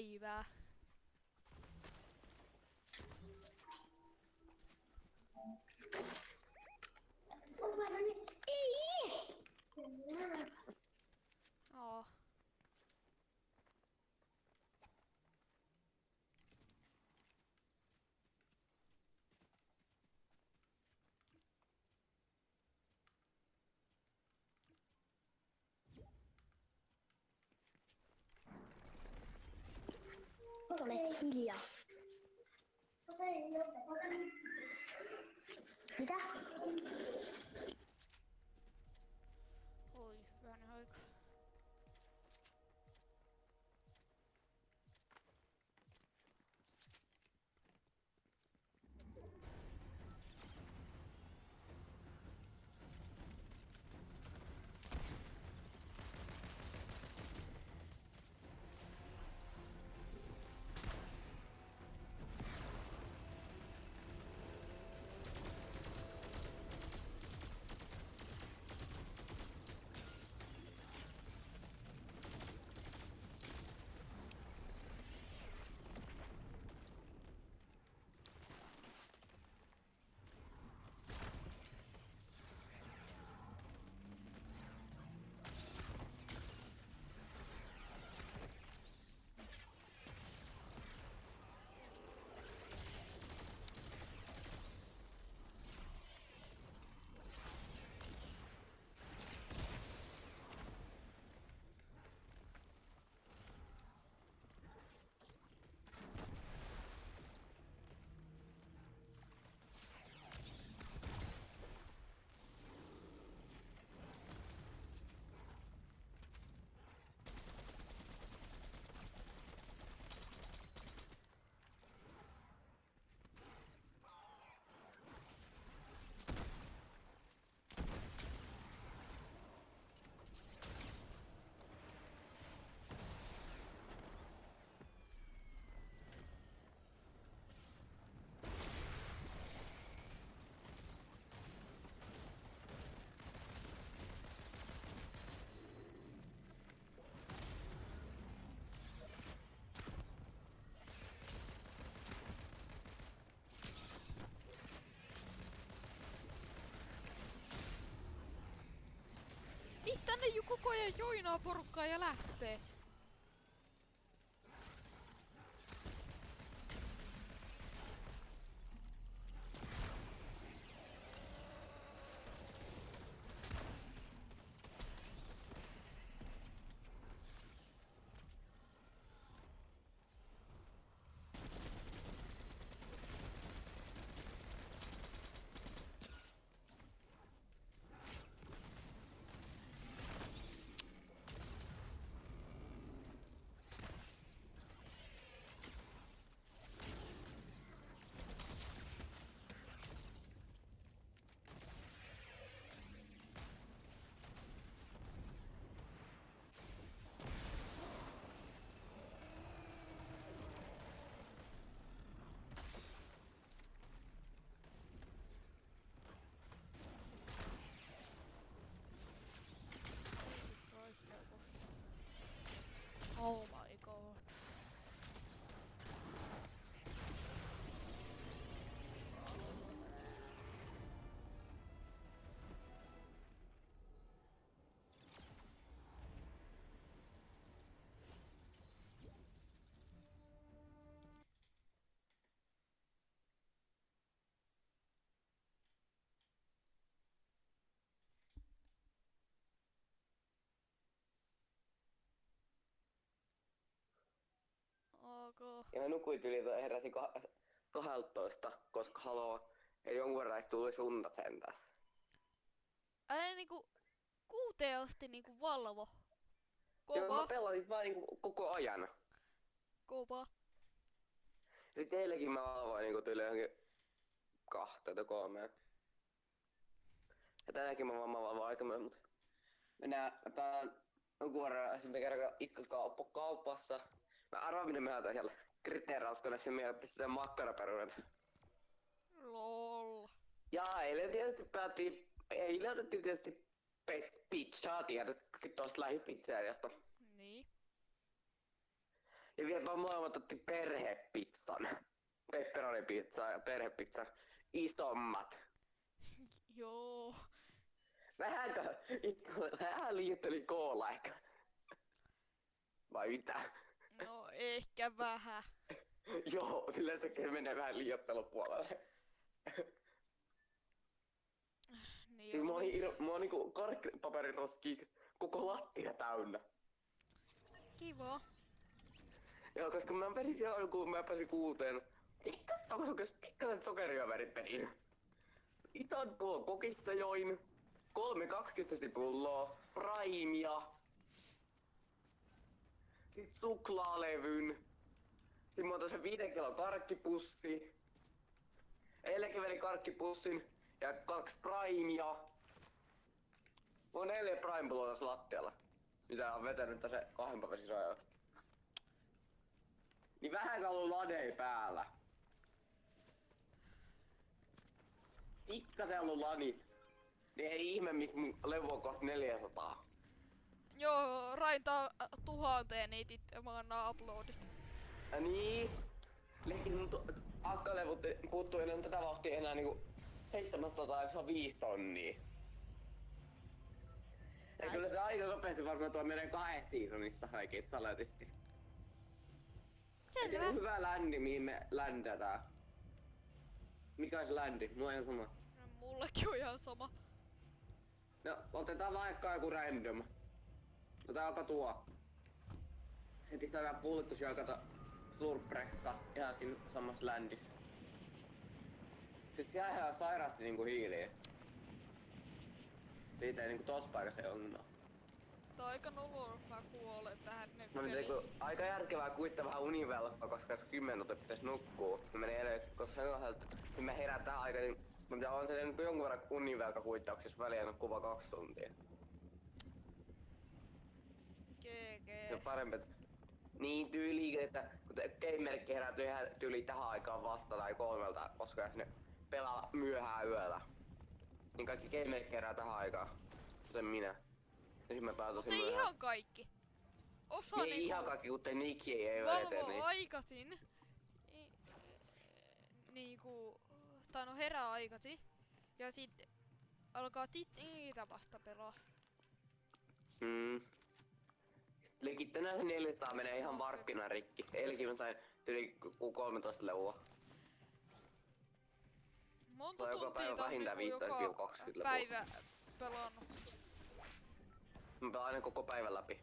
päivää. Oo. Olet hiljaa. Mitä? Oi, hyvänen aika. Niin tänne ju koko ajan joinaa porukkaa ja lähtee. Oh my god. Ok. Ja mä nukuin yli heräsin 12, koska haloo, eli jonkun verran tuli sunta sentään. Älä niinku 6 asti niinku valvo. Joo, mä Kova. pelasin vaan niinku koko ajan. Kova. Eli teillekin mä valvoin niinku tyyli johonkin 2 tai 3. Ja tänäänkin mä valvoin aika myöhään, mut mennään, mä pelaan jonkun verran esimerkiksi kerran itse kaupassa. Mä arvaan miten me otan siellä kriteerauskonessa ja me pistetään makkaraperunoita. Lol. Ja eilen otettiin tietysti pizzaa, tiedät, tuosta lähipizzeriasta. Niin. Ja vieläpä molemmat otti perhepizzan. Pepperonipizza ja perhepizza. Isommat. Joo. Vähän liioitteli koolla ehkä. Vai mitä? No ehkä vähän. Joo, kyllä se menee vähän liioittelupuolelle. Niin Mua on niinku karkkipaperiroski koko lattia täynnä. kiva. Joo, koska mä vedin siellä kun mä pääsin 6. Pikkasen sokeriöverit vedin. Ison pullon kokista join. 3,20 pulloa. Primea. Sit suklaalevyn. Sitten mä otan sen 5 kilon karkkipussi. Eilenkin vedin karkkipussin. Ja 2 primea. Mulla on 4 prime-pulloa tässä lattialla. Mitä on vetänyt tässä 2 päivän sisään. Niin vähän ollut ladei päällä. Pikkasen ollut lani. Niin ei ihme, miksi mun levy on kohta 400. Joo, raintaa 1000 niitä mä annan uploadit. Ja niin. Leikin mun akkalevut puuttuu enää tätä vauhtia enää niinku 700 ja se on 5 tonnia. Ja kyllä se aika nopeasti varmaan tuo menee 2 seasonissa kaikki saletisti. Selvä. On hyvä ländi, mihin me ländätään. Mikä olisi ländi? Mulla on ihan sama. No, mullekin on ihan sama. No, otetaan vaikka joku random. Otetaan joka tuo. Heti täällä pulkkus jalkata slurprekka ihan siinä samassa ländissä. Sit siellä ihan sairaasti niinku hiiliä. Siitä ei niinku tossa paikassa ei onnaa. Tää on aika noloa, mä kuolen tähän nyt. No niin aika järkevää kuittaa vähän univelkaa, koska jos 10 tuntia pitäis nukkuu. Ne menee edes, koska sen kohdalta, niin mä herään tähän aikaan, niin on se nyt jonkun verran univelka kuittauksessa väliä nukkuu vaan 2 tuntia. GG. Se on parempi, että niin tyyliin, että kun gamerikki herää tyyliin tähän aikaan vasta tai 3, koska jos ne pelaa myöhään yöllä. Niin kaikki gamerikki herää tähän aikaan. Kuten minä. Ja mä päään tosi Mutta myöhään. ihan kaikki. Osa Niin niinku ihan kaikki, kuten Niki ei ole eteen. valvoo Niin. aikaisin. Niinku, tai no herää aikaisin. Ja sit alkaa niitä vasta pelaa. Leikit tänään se 400 menee ihan varppina rikki. Eilenkin mä sain yli 13 levua. Monta Se on joka tuntia päivä tää on vähintään niinku 15-20 joka levua. päivä pelannut. Mä pelaan aina koko päivän läpi.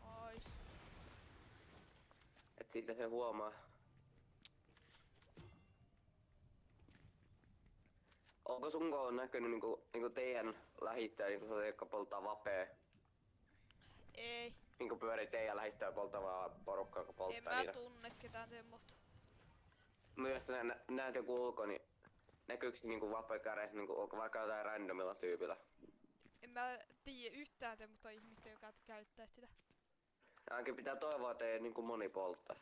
Ais. Et siitä se huomaa. Onko sun koulun näkynyt niinku teidän lähittäjä, niinku se jotka polttaa vapea? Ei. Niinku pyörii teidän lähittäjä polttavaa porukkaa, kun En polttaa mä niitä? tunne ketään semmoista. No jos näet joku ulko, niin näkyykö se niinku vapeakäreissä niinku vaikka jotain randomilla tyypillä? En mä tiedä yhtään semmoista ihmistä, joka käyttää sitä. Ainakin pitää toivoa, että ei niinku moni polttais.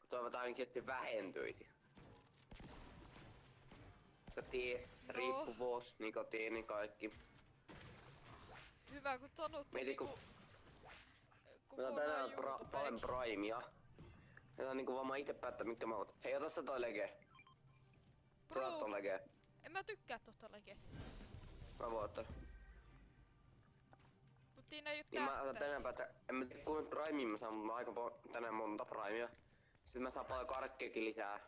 Toivotaan ainakin, että se vähentyisi. Riippuvuus, nikotiini, kaikki. Hyvä kun sanottu Mieti, kun- Mä oon kokonaan tänään YouTubeen. paljon primea. Ja on niinku vaan mä ite päättää mitkä mä otan. Hei, ota sä toi lege. Sä oot ton lege. En mä tykkää tosta legestä. Mä voin ottaa. Mut siinä ei oo Niin mä otan tähtä. tänään päätä. En mä tiedä kuinka primea mä saan, mutta mä oon aika tänään monta primea. Sitten mä saan paljon karkkeakin lisää.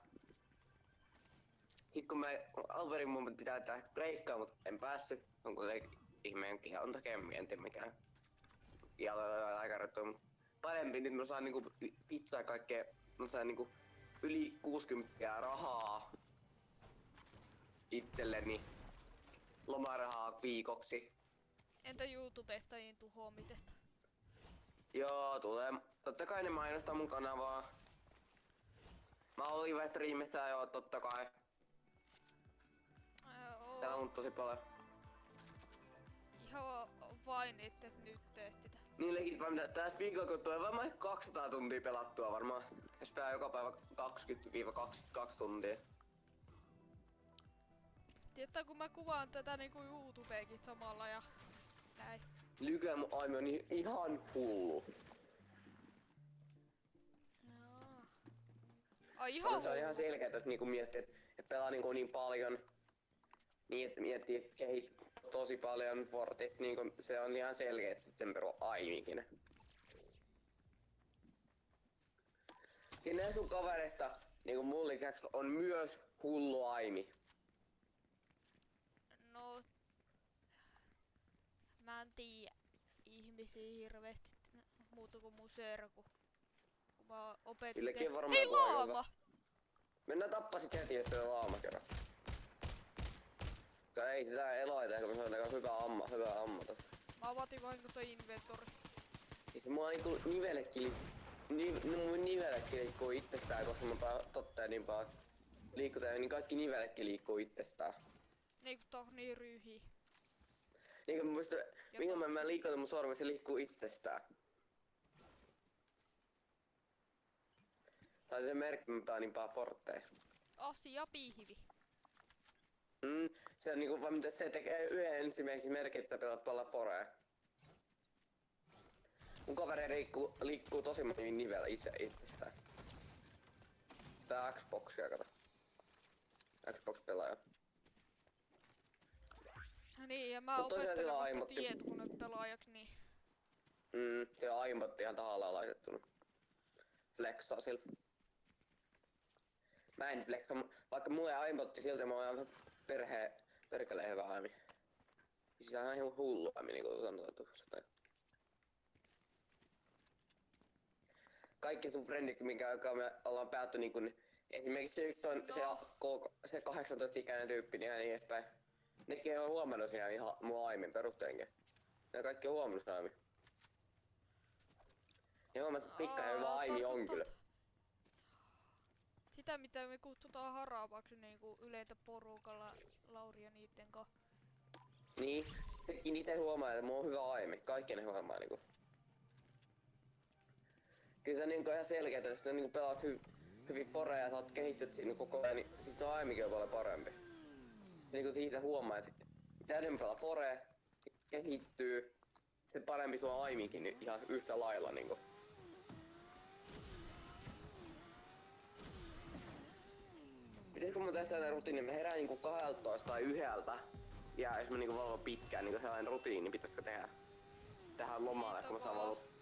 Sit kun mä alverin mun pitää tehdä leikkaa, mut en päässyt. On kuitenkin ihmeenkin ihan on tekemään, en tiedä mikään. Ja aika rettoa, mut parempi nyt mä saan niinku pizzaa ja kaikkea. Mä saan niinku yli 60 rahaa itselleni. Lomarahaa viikoksi. Entä YouTubettajien tuhoamiset? Joo, tulee. Totta kai ne mainostaa mun kanavaa. Mä olin striimissä joo, totta kai. Täällä on tosi paljon. Ihan vain, että nyt teet sitä. Niin legit vaan mitä tässä viikolla kun tulee varmaan 200 tuntia pelattua varmaan. Jos pelaa joka päivä 20-22 tuntia. Tiedätkö, kun mä kuvaan tätä niinku YouTubeenkin samalla ja Näin. Nykyään mun aimi on ihan hullu. Jaa. Ai Mutta ihan se on ihan hullu. selkeä, että niinku miettii, että pelaa niinku niin paljon. Niin, että miettii, että kehittää tosi paljon Fortista, niinku se on ihan selkeä, että sen peru aimikin. Kenen sun kavereista niinku mun lisäksi on myös hullu aimi? No... Mä en tiedä ihmisiä hirveesti muuta kuin mun serku. Kun mä opetin Sillekin varmaan Hei joku aika laama! Mennään tappasit heti, jos se on laama kerran. Ei sitä eloita, kun se on aika hyvä amma tossa. Mä avatin vahinko toi inventori. Siis mua niinku mun niveletkin liikkuu itsestään, koska mä totta niin paljon liikutaan, niin kaikki niveletkin liikkuu itsestään. Niinku niin ryhii. Niinku mä muistan, minkä mä liikutan mun sormen, se liikkuu itsestään. Tai se merkki, mä pelaa niin paljon portteja. Asia pihvi. Se on niinku vaan mitä se tekee yhden ensimmäiseksi merkin, että pelaat paljon forea. Mun kaveri liikkuu tosi moni nivellä itsestään. Tää Xboxia kato. Xbox-pelaaja. Niin, ja mä Mut tosiaan opettelen sillä vasta aimotti. tietokonepelaajaksi, niin... Se on aimotti ihan tahallaan laitettu. Flexaa sillä. Mä en flexaa, vaikka mulle aimotti silti, mä oon ihan perkeleen hyvä aimi. Siis ihan hullu aimi niinku sanotaan. Kaikki sun frendit, minkä aikaa me ollaan päätty niinku, esimerkiksi se yksi on se 18-ikäinen tyyppi niin niin edespäin. Nekin on huomannut siinä ihan mun aimin perusteenkin. Ne kaikki on huomannut sen aimin. Ne huomannut, että pikkainen hyvä aimi on kyllä. Sitä mitä me kutsutaan haravaksi niinku yleensä porukalla Lauri ja niitten kanssa. Niin, sekin ite huomaa, että mulla on hyvä aimi. Kaikki ne huomaa niinku. Kyllä se niinku ihan selkeä, että jos sä niinku pelaat hyvin poreja ja sä oot kehittynyt siinä koko ajan, niin sit se aimikin on paljon parempi. Niinku siitä huomaa, että mitä enemmän pelaa porea, kehittyy, se parempi sun aimikin niin ihan yhtä lailla niinku. Pitäisikö mun tässä sellainen rutiini, mä herään niinku 12 tai 1. Ja jos mä niinku valvon pitkään, niinku sellainen rutiini pitäisikö tehdä tähän lomalle, kun mä saan valvoa.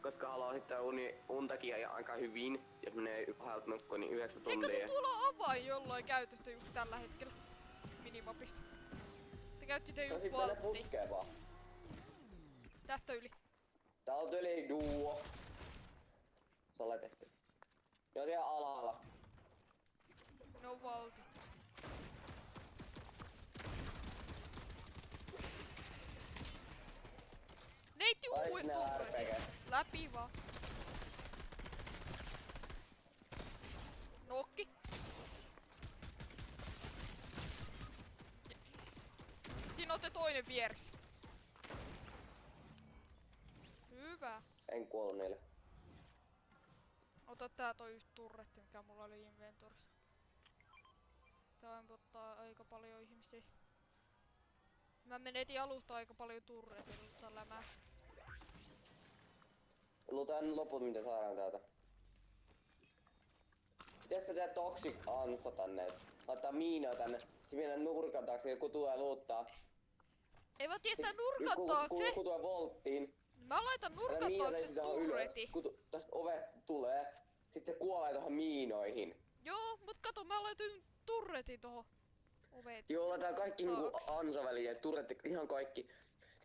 Koska haluaa sitten untakin ja aika hyvin, jos menee 2 nukkuun, niin 9 Hei tuntia. kato, tuolla on avain jollain käytöstä just tällä hetkellä. Minimapista. Te käyttitte No just sit mennä valttiin. puskee vaan. Tästä yli. Tää on yli duo. Se on laitehty. Ne on siellä alhaalla. Ne on valtit. Neitti Ai uudet sinä turretit. RPG. Läpi vaan. Nokki. Siinä on te toinen vieressä. Hyvä. En kuollu niille. Ota tää toi yksi turretti, mikä mulla oli inventorissa. Tää amputtaa aika paljon ihmisiä. Mä menetin alusta aika paljon turretilla lämää. Lutaan loput mitä saadaan täältä. Pitäisikö tehdä toxic ansa tänne? Laittaa miinoja tänne. Se mennä nurkan taakse, joku tulee luuttaa. Ei vaan tietää nurkan taakse! Joku tulee volttiin. Mä laitan nurkan taakse turreti. Kun tästä ovesta tulee, sit se kuolee tohon miinoihin. Joo, mut kato mä laitoin turretin tohon oveen. Joo, laitetaan kaikki niinku taakse. ansavälineet, turretti, ihan kaikki.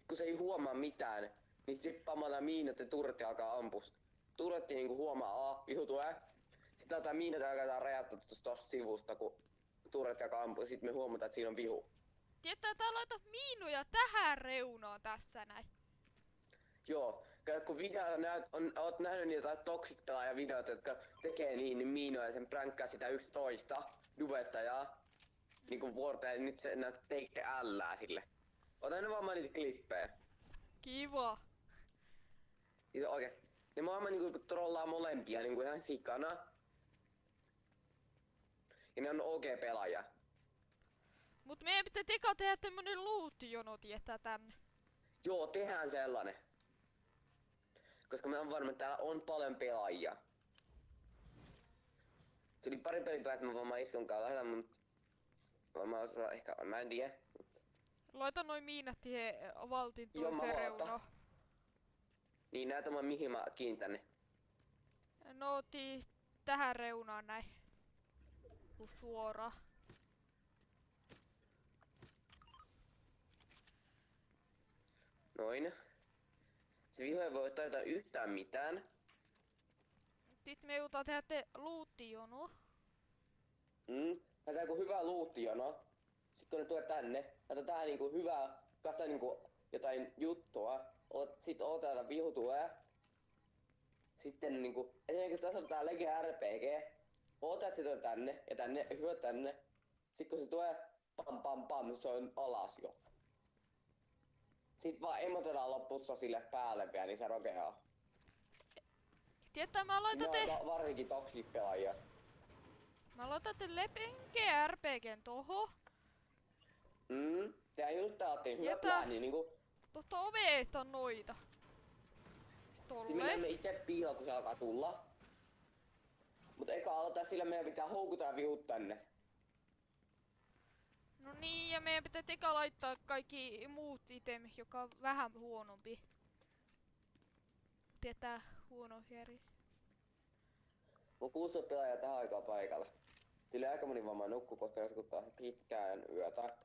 Kun se ei huomaa mitään, niin sit pamataan miinat ja turretti alkaa ampua. Turretti niinku huomaa, vihu tulee. Sit laitetaan miinat ja alkaa räjäyttää tosta sivusta, kun turretti alkaa ampua. Sit me huomataan, että siinä on vihu. Tietää, tää laita miinuja tähän reunaan tässä näin. Joo, kun oot nähnyt niitä toxic-pelaaja videoita, jotka tekee niin miinoja ja sen pränkkää sitä 11 dubettajaa. Niinku vuorteen, ja nyt se teitte ällää sille. Ota ne vaan niitä klippejä. Kiva. Siis oikeesti. Ne vaan niinku trollaa molempia niinku ihan sikana. Ja ne on OG-pelaaja. Mut meidän pitää eka tehdä tämmönen loot-jono, tietää tänne. Joo, tehdään sellainen. Koska me on varma, että täällä on paljon pelaajia. Se oli pari pelin päästä, mä varmaan istunkaan lähellä, mut... mä en tiedä. Laita noin miinat siihen valtin Joo, mä toiseen laitan. reunaan. Niin näytä mä mihin mä kiinnitän ne. No tähän reunaan näin. Suoraan. Noin. Se viho ei voi taita yhtään mitään. Sitten me joudutaan tehdä loot-jono. Laitetaan joku hyvä luuttijono. Sitten kun ne tulee tänne, laitetaan tähän niinku hyvää kasa niinku jotain juttua. Sit odotetaan vihu tulee. Sitten niinku, esimerkiksi tässä on tää Lege RPG. Odotetaan, että se tulee tänne ja tänne ja hyvä tänne. Sitten kun se tulee pam pam pam, se on alas jo. Sitten vaan emotetaan lopussa sille päälle vielä, niin se rokeaa. Tietää, mä laitan Varsinkin toksik-pelaajia. Mä laitan Lege RPGn toho. Tehän just taattiin hyvä Tietää. plääni niinku. Tosta oveesta noita. Sitten me menemme itse piiloon, kun se alkaa tulla. Mut eka aloittaa sillä, meidän pitää houkuttaa vihut tänne. No niin, ja meidän pitää eka laittaa kaikki muut itemit, joka on vähän huonompi. Tietää huono järji. Mun 16 pelaajaa tähän aikaan paikalla. Tuli aika moni vamma nukkuu, koska joskus taas pitkään yötä.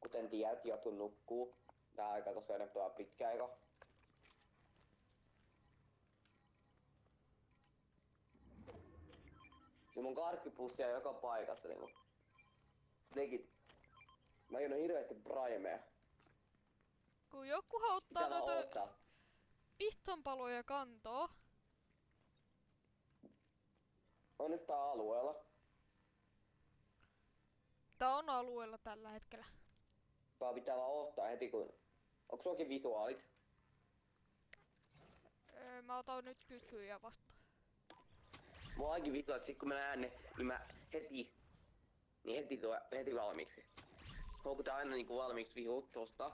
Kuten tiedät, jotkut nukkuu tähän aikaan, koska ne pelaa pitkään aikaa. Se mun karkkipussia joka paikassa niinku. Legit. Mä oon hirveesti primeja. Kun joku ottaa Pitää vaan noita odottaa. pistonpaloja kantoo. Onneksi tää on alueella. Tää on alueella tällä hetkellä. Vaan pitää vaan odottaa heti kun... Onks suokin visuaalit? Mä otan nyt kykyjä vastaan. Mulla onkin visuaalit, sit kun mä näen ne, niin mä heti... Niin heti valmiiksi. Houkutaan aina niinku valmiiksi vihut tosta.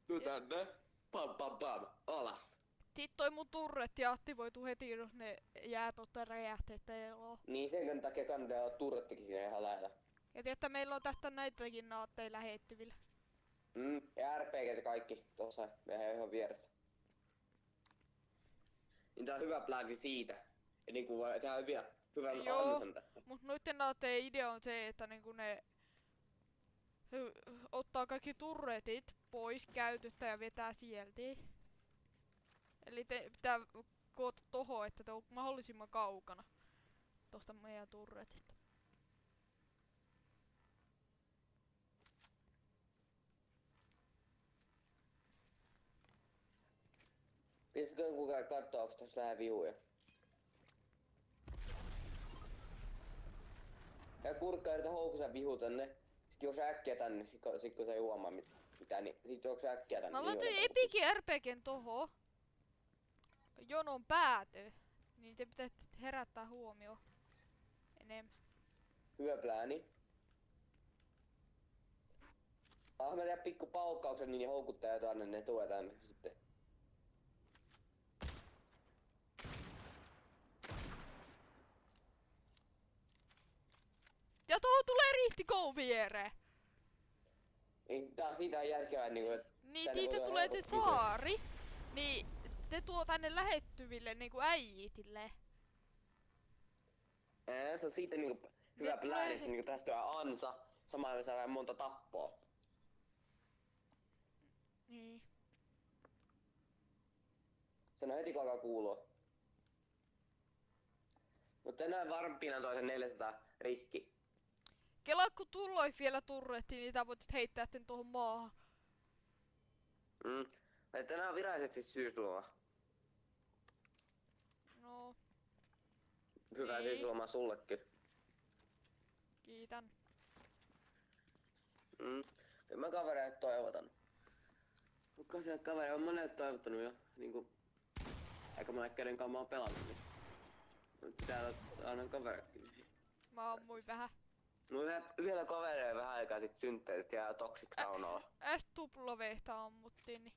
Sitten tänne. Pam pam pam. Alas. Sitten toi mun turretti aktivoituu heti, jos ne jää totta räjähteitä eloon. Niin sen takia kannattaa olla turrettikin siinä ihan lähellä. Ja tietää, meillä on tästä näitäkin naatteja lähettyvillä. Ja RPG ja kaikki tossa meidän ihan vieressä. Niin tää on hyvä plääni siitä. Ja niinku voi tehdä hyvän Joo. ansan tästä. Mut noitten naatteiden idea on se, että niinku ne ottaa kaikki turretit pois käytöstä ja vetää sieltä. Eli pitää koota toho, että te on mahdollisimman kaukana tosta meidän turretista. Pitäisikö joku käydä kattoo, onks tässä vähän vihuja? Ja kurkkaa yritä houkusa vihu tänne. Sit juokse äkkiä tänne, sit kun se ei huomaa mitään, niin sit juokse äkkiä tänne. Mä niin laitan on Epikin RPGn toho. Jonon pääty. Niin te pitää herättää huomioon enemmän. hyvä plääni. Mä tehdä pikku paukkauksen, niin ne houkuttaa jotain, niin ne tulee tänne sitten. Ja tuohon tulee rihtikoon viereen. Niin tää siitä on järkevää niinku, et Niin tänne siitä voi tulee se helposti sisään. saari. Niin te tuo tänne lähettyville niinku äijitille. Se on siitä niinku hyvä Ne plääni, tulee- että niinku tästä tulee ansa. Samalla me saadaan monta tappoa. Niin. Sen on heti kun alkaa kuulua. Mutta enää varmpina toisen 400 rikki. Kelaa kun tulloi vielä turrettiin, niin tää voit heittää sen tuohon maahan. Että tänään on virallisesti syysloma. No, Hyvää Niin. syyslomaa sullekin. kiitän. Kyllä mä kavereille toivotan. Kuka kaveri on monelle toivottanut jo. Niinku aika monen kenen kanssa mä oon pelannut. Niin. Mut pitää aina kaveritkin. Mä ammuin vähän. Mulla yhdellä kavereilla vähän aikaa sit synttärit ja Toxic Saunalla. S-tuplovehtä ammuttiin, niin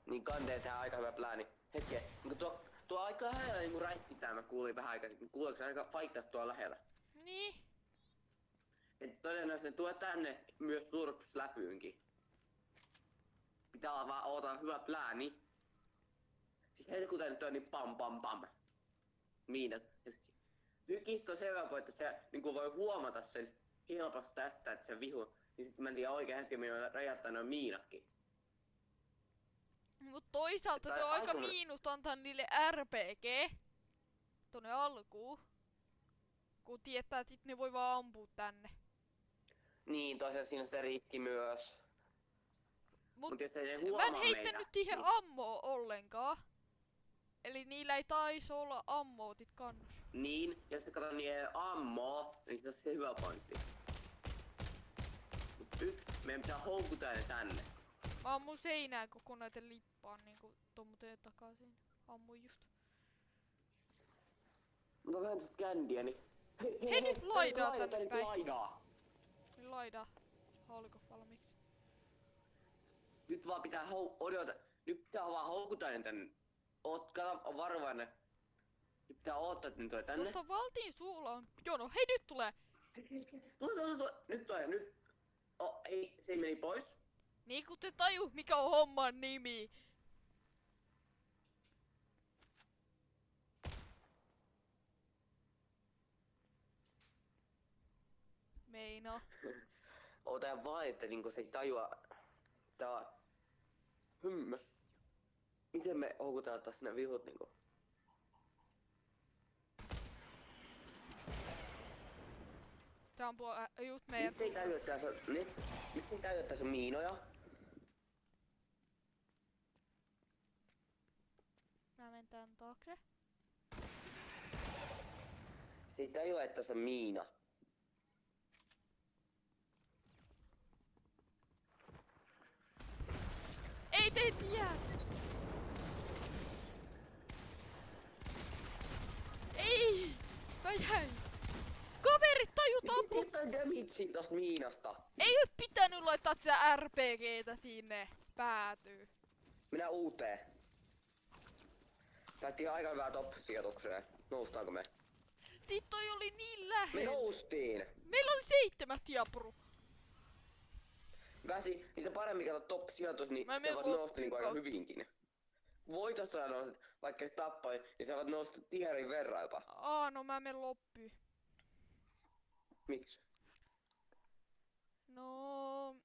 Niin kandeet tehdään aika hyvä plääni. Hetke, niinku tuo aika lähellä niinku räikkitää mä kuulin vähän aikaa sitten. Kuuleeko se aika fightas tuolla lähellä? niin. Et todennäköisesti ne tuo tänne myös turps-läpyynkin. Pitää olla vaan ootella hyvä plääni. Siis heti kuten nyt on niin pam pam pam. Miinat. Tykistä on sen verran, että se niinku voi huomata sen helposti tästä, että se vihu. Niin sit mä en tiedä oikein hetki, minä on räjättää noin miinatkin. Mut toisaalta Tai tuo on aika aika- miinus antaa niille RPG tonne alkuun. Kun tietää, että sit ne voi vaan ampua tänne. Niin, tosiaan siinä on se riski myös. Mut jos ei ne mä huomaa en heittänyt meitä, siihen niin- ammoa ollenkaan. Eli niillä ei taisi olla ammootit kannassa. Niin, jos sä katsot niiden ammoa, niin se on se hyvä pointti. Mut meidän pitää houkutella ne tänne. Mä ammun seinää koko näiden lippaan niinku tommoteen takaisin. Ammuin just. Mutta vähän tästä kändiä, niin... Hei, nyt laidaa tänne tänne päin. laidaa. Niin laida. Hauliko valmiiksi? Nyt vaan pitää odota. Nyt pitää vaan houkutella ne tänne. Kato, varovainen. Nyt pitää odottaa, että ne tulee tänne. Mutta valtiin suulla on jono. Hei, nyt tulee! Tuo. Nyt tulee, nyt. Oh, ei, se meni pois. Niin kun te taju, mikä on homman nimi. Meina. Ota vaan, että niinku se ei tajua. Tää... Miten me houkutellaan taas ne vihut niinku? Tää ampuu just meidän Nyt ei tajua, että tässä on... Nyt ei tajua, että tässä on miinoja. Mä menen tän taakse. Se ei tajua, että tässä on miina. Ei te tiedä! Ei! Mä jäin! Kaverit tajut ampua! Mitä damagea tosta miinasta? Ei oo pitänyt laittaa tätä RPGtä sinne päätyy. Minä uuteen. Päättiin aika hyvää top-sijoitukseen. Noustaanko me? Toi oli niin Me lähellä. noustiin! Meillä oli 7 tiapuru. Väsi, niitä paremmin kato top-sijoitus, niin Mä sä menen voit nousta loppuun niinku aika kautta. hyvinkin. Voitosta nouset, vaikka se tappoi, niin sä voit nousta tierin verran jopa. No mä menen loppuun. Miksi? No